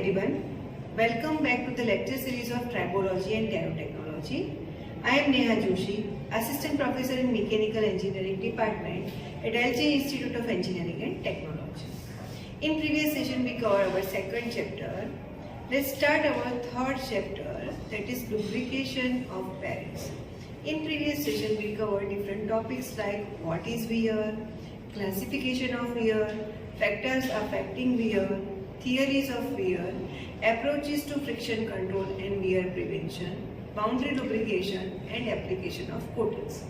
everyone. Welcome back to the lecture series of Tribology and Terotechnology. I am Neha Joshi, Assistant Professor in Mechanical Engineering Department at LJ Institute of Engineering and Technology. In previous session we covered our second chapter. Let's start our third chapter, that is lubrication of bearings. In previous session we covered different topics like what is wear, classification of wear, factors affecting wear, theories of wear, approaches to friction control and wear prevention, boundary lubrication and application of coatings.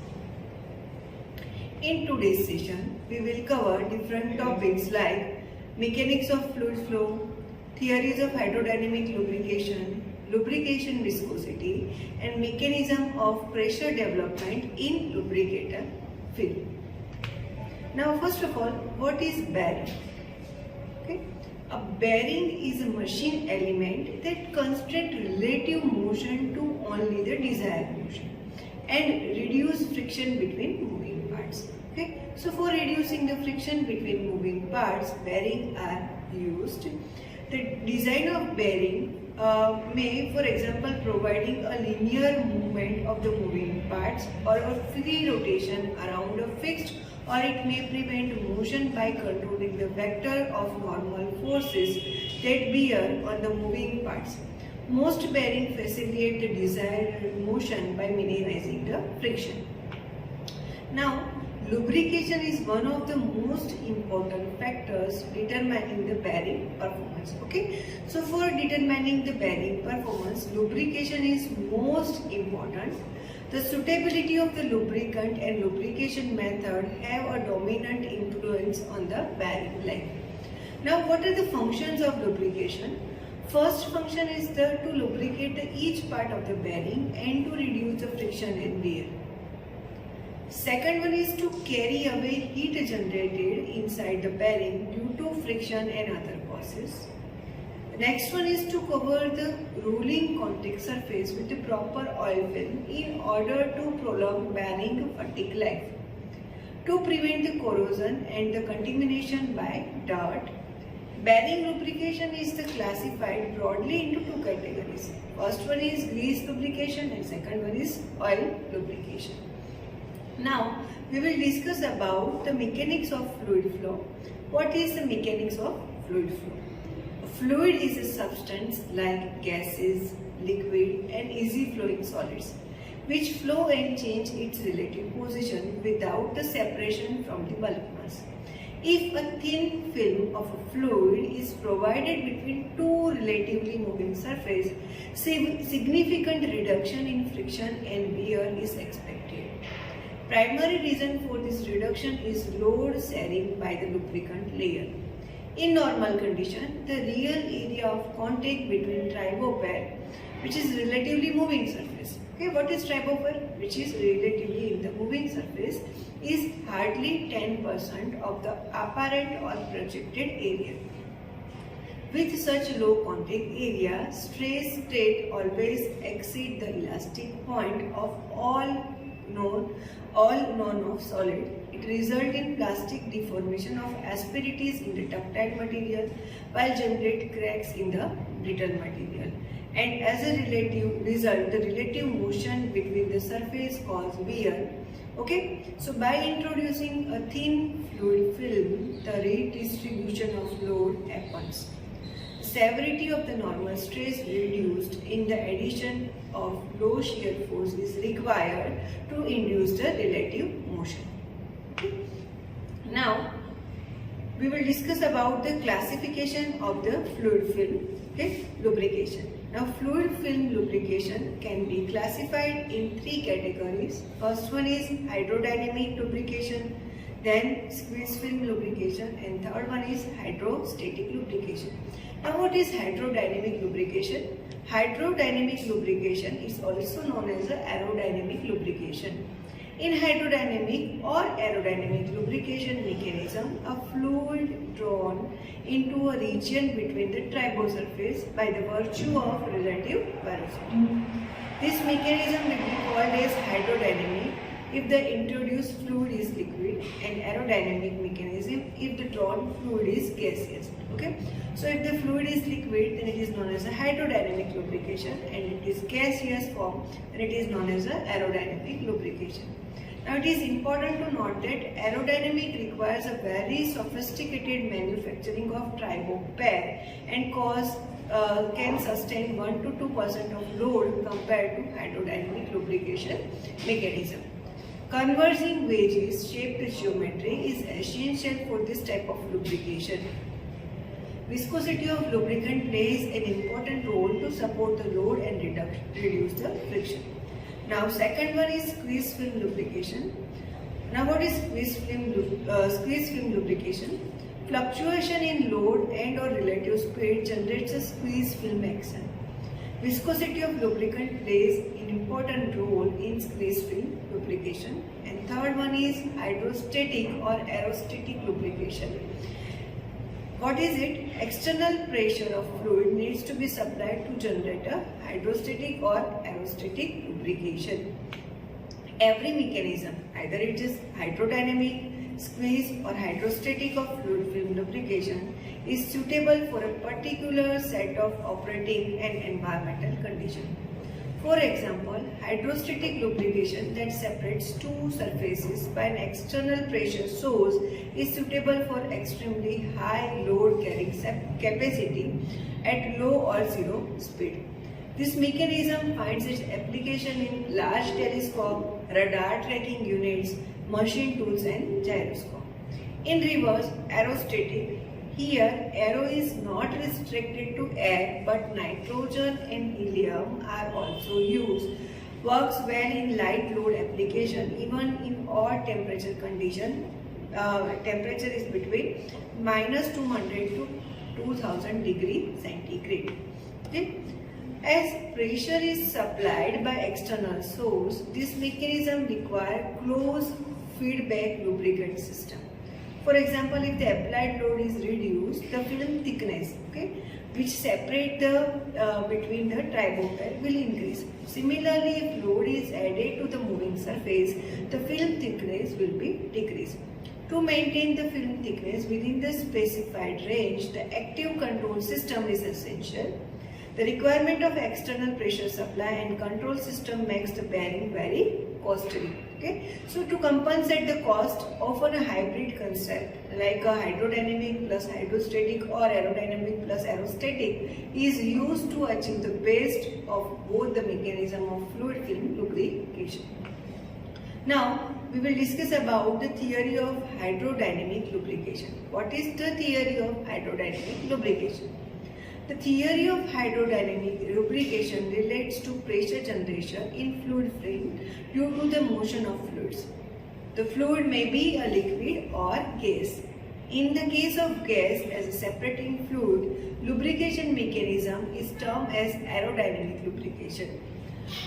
In today's session, we will cover different topics like mechanics of fluid flow, theories of hydrodynamic lubrication, lubrication viscosity and mechanism of pressure development in lubricator film. Now first of all, what is bearing? Okay. A bearing is a machine element that constrains relative motion to only the desired motion and reduce friction between moving parts. Okay. So for reducing the friction between moving parts, bearings are used. The design of bearing may, for example, providing a linear movement of the moving parts or a free rotation around a fixed, or it may prevent motion by controlling the vector of normal forces that bear on the moving parts. Most bearings facilitate the desired motion by minimizing the friction. Now, lubrication is one of the most important factors determining the bearing performance. Okay, so for determining the bearing performance, lubrication is most important. The suitability of the lubricant and lubrication method have a dominant influence on the bearing life. Now, what are the functions of lubrication? First function is to lubricate each part of the bearing and to reduce the friction and wear. Second one is to carry away heat generated inside the bearing due to friction and other causes. The next one is to cover the rolling contact surface with the proper oil film in order to prolong bearing fatigue life. To prevent the corrosion and the contamination by dirt, bearing lubrication is classified broadly into two categories. First one is grease lubrication and second one is oil lubrication. Now, we will discuss about the mechanics of fluid flow. What is the mechanics of fluid flow? A fluid is a substance like gases, liquid and easy flowing solids, which flow and change its relative position without the separation from the bulk mass. If a thin film of a fluid is provided between two relatively moving surfaces, significant reduction in friction and wear is expected. Primary reason for this reduction is load sharing by the lubricant layer. In normal condition, the real area of contact between tribophile, which is relatively moving surface. Okay, what is tribophile? Which is relatively in the moving surface, is hardly 10% of the apparent or projected area. With such low contact area, stress state always exceed the elastic point of all known of solid. It results in plastic deformation of asperities in the ductile material while generate cracks in the brittle material. And as a result, the relative motion between the surface causes wear. Okay, so by introducing a thin fluid film, the redistribution of load happens. Severity of the normal stress reduced in the addition of low shear force is required to induce the relative motion. Okay. Now, we will discuss about the classification of the fluid film lubrication. Now, fluid film lubrication can be classified in three categories. First one is hydrodynamic lubrication, then squeeze film lubrication, and third one is hydrostatic lubrication. Now, what is hydrodynamic lubrication? Hydrodynamic lubrication is also known as aerodynamic lubrication. In hydrodynamic or aerodynamic lubrication mechanism, a fluid drawn into a region between the tribosurface by the virtue of relative velocity. This mechanism will be called as hydrodynamic if the introduced fluid is liquid, and aerodynamic mechanism if the drawn fluid is gaseous. Okay, so if the fluid is liquid, then it is known as a hydrodynamic lubrication, and it is gaseous form, then it is known as a aerodynamic lubrication. Now it is important to note that aerodynamic requires a very sophisticated manufacturing of tribob pair and can sustain 1 to 2% of load compared to hydrodynamic lubrication mechanism. Converging wedges shaped geometry is essential for this type of lubrication. Viscosity of lubricant plays an important role to support the load and reduce the friction. Now second one is squeeze film lubrication. Now what is squeeze film lubrication? Fluctuation in load and or relative speed generates a squeeze film action. Viscosity of lubricant plays an important role in squeeze film lubrication. And third one is hydrostatic or aerostatic lubrication. What is it? External pressure of fluid needs to be supplied to generate a hydrostatic or aerostatic lubrication. Every mechanism, either it is hydrodynamic, squeeze or hydrostatic or fluid film lubrication, is suitable for a particular set of operating and environmental conditions. For example, hydrostatic lubrication that separates two surfaces by an external pressure source is suitable for extremely high load carrying capacity at low or zero speed. This mechanism finds its application in large telescope, radar tracking units, machine tools and gyroscope. In reverse, aerostatic. Here, aero is not restricted to air, but nitrogen and helium are also used. Works well in light load application, even in odd temperature condition. Temperature is between -200 to 2000 degree centigrade. Okay? As pressure is supplied by external source, this mechanism requires closed feedback lubricant system. For example, if the applied load is reduced, the film thickness, which separate between the tribob pair will increase. Similarly, if load is added to the moving surface, the film thickness will be decreased. To maintain the film thickness within the specified range, the active control system is essential. The requirement of external pressure supply and control system makes the bearing very costly. So to compensate the cost, often a hybrid concept like a hydrodynamic plus hydrostatic or aerodynamic plus aerostatic is used to achieve the best of both the mechanism of fluid film lubrication. Now we will discuss about the theory of hydrodynamic lubrication. What is the theory of hydrodynamic lubrication? The theory of hydrodynamic lubrication relates to pressure generation in fluid film due to the motion of fluids. The fluid may be a liquid or gas. In the case of gas as a separating fluid, lubrication mechanism is termed as aerodynamic lubrication.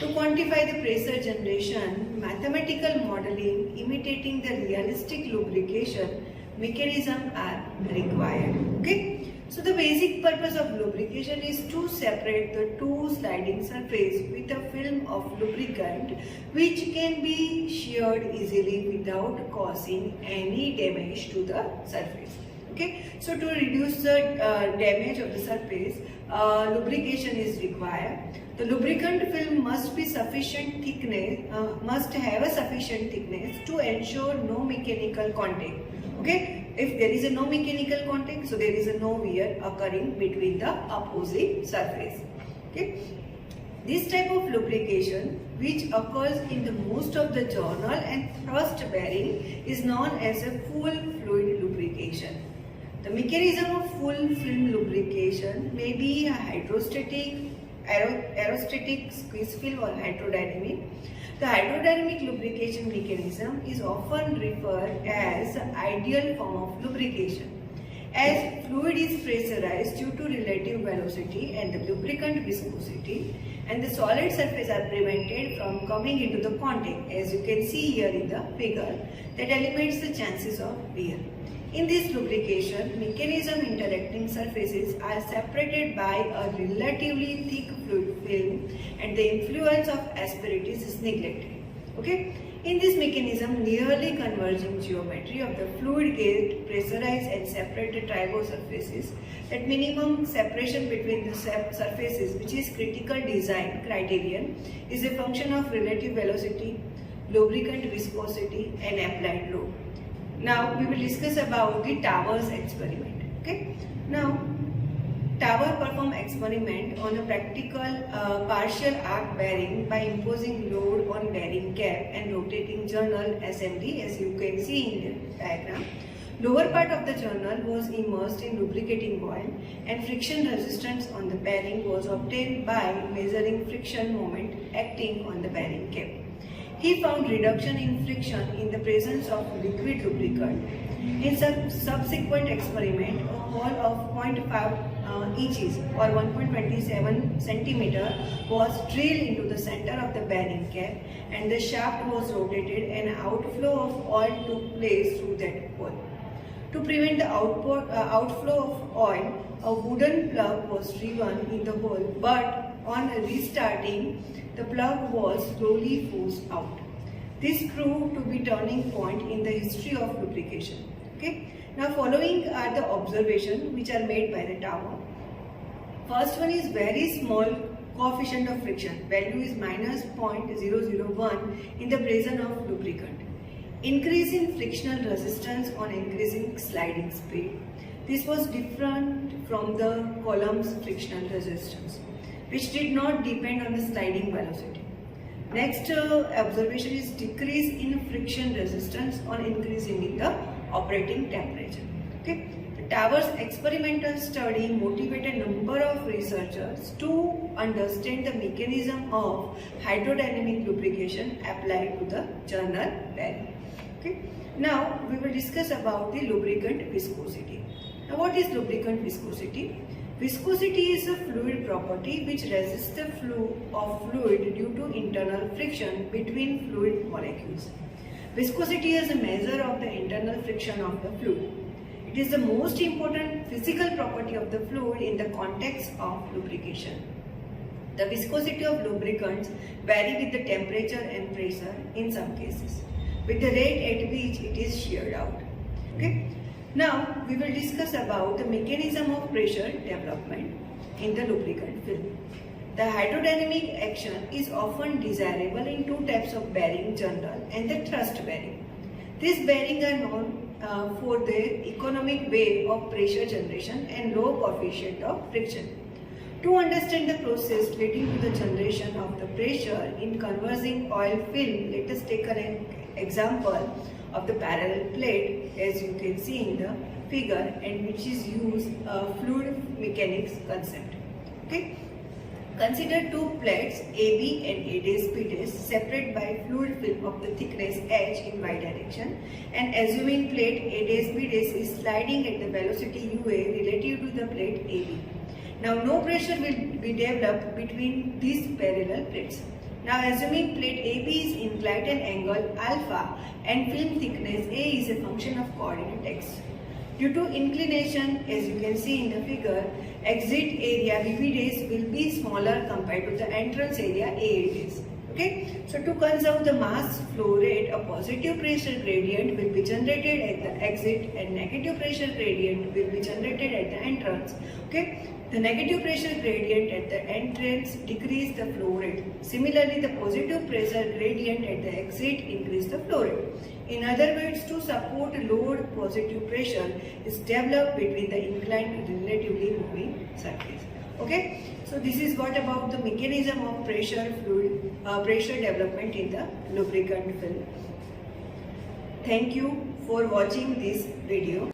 To quantify the pressure generation, mathematical modeling imitating the realistic lubrication mechanism are required. So the basic purpose of lubrication is to separate the two sliding surface with a film of lubricant which can be sheared easily without causing any damage to the surface. So to reduce the damage of the surface, lubrication is required. The lubricant film must be sufficient thickness, must have a sufficient thickness to ensure no mechanical contact. If there is no mechanical contact, so there is no wear occurring between the opposing surface. This type of lubrication, which occurs in the most of the journal and thrust bearing, is known as a full fluid lubrication. The mechanism of full film lubrication may be a hydrostatic, aerostatic, squeeze film or hydrodynamic. The hydrodynamic lubrication mechanism is often referred as the ideal form of lubrication. As fluid is pressurized due to relative velocity and the lubricant viscosity, and the solid surface are prevented from coming into the contact, as you can see here in the figure, that eliminates the chances of wear. In this lubrication, mechanism interacting surfaces are separated by a relatively thick fluid film and the influence of asperities is neglected. In this mechanism, nearly converging geometry of the fluid gate pressurize and separate the tribo surfaces. That minimum separation between the surfaces, which is critical design criterion, is a function of relative velocity, lubricant viscosity and applied load. Now we will discuss about the towers experiment. Okay. Now tower perform experiment on a practical partial arc bearing by imposing load on bearing cap and rotating journal assembly, as you can see in the diagram. Lower part of the journal was immersed in lubricating oil and friction resistance on the bearing was obtained by measuring friction moment acting on the bearing cap. He found reduction in friction in the presence of liquid lubricant. In subsequent experiment, a hole of 0.5 inches or 1.27 centimeter was drilled into the center of the bearing cap and the shaft was rotated and outflow of oil took place through that hole. To prevent the outflow of oil, a wooden plug was driven in the hole, but on restarting, the plug was slowly forced out. This proved to be turning point in the history of lubrication. Okay. Now following are the observations which are made by the tower. First one is very small coefficient of friction. Value is minus 0.001 in the presence of lubricant. Increase in frictional resistance on increasing sliding speed. This was different from the column's frictional resistance, which did not depend on the sliding velocity. Next observation is decrease in friction resistance on increasing in the operating temperature. Okay. The tower's experimental study motivated a number of researchers to understand the mechanism of hydrodynamic lubrication applied to the journal bearing. Okay. Now we will discuss about the lubricant viscosity. Now what is lubricant viscosity? Viscosity is a fluid property which resists the flow of fluid due to internal friction between fluid molecules. Viscosity is a measure of the internal friction of the fluid. It is the most important physical property of the fluid in the context of lubrication. The viscosity of lubricants vary with the temperature and pressure in some cases, with the rate at which it is sheared out. Okay. Now we will discuss about the mechanism of pressure development in the lubricant film. The hydrodynamic action is often desirable in two types of bearing, journal and the thrust bearing. These bearings are known for their economic way of pressure generation and low coefficient of friction. To understand the process leading to the generation of the pressure in converging oil film, let us take an example of the parallel plate, as you can see in the figure, and which is used fluid mechanics concept. Okay. Consider two plates AB and AD separate by fluid film of the thickness h in y direction, and assuming plate AD is sliding at the velocity UA relative to the plate AB. Now no pressure will be developed between these parallel plates. Now assuming plate AB is inclined at an angle alpha and film thickness A is a function of coordinate x. Due to inclination, as you can see in the figure, exit area VB days will be smaller compared to the entrance area AA days. Okay, so to conserve the mass flow rate, a positive pressure gradient will be generated at the exit and negative pressure gradient will be generated at the entrance. Okay, the negative pressure gradient at the entrance decrease the flow rate. Similarly, the positive pressure gradient at the exit increase the flow rate. In other words, to support load, positive pressure is developed between the inclined and relatively moving surface. Okay, so this is what about the mechanism of pressure development in the lubricant film. Thank you for watching this video.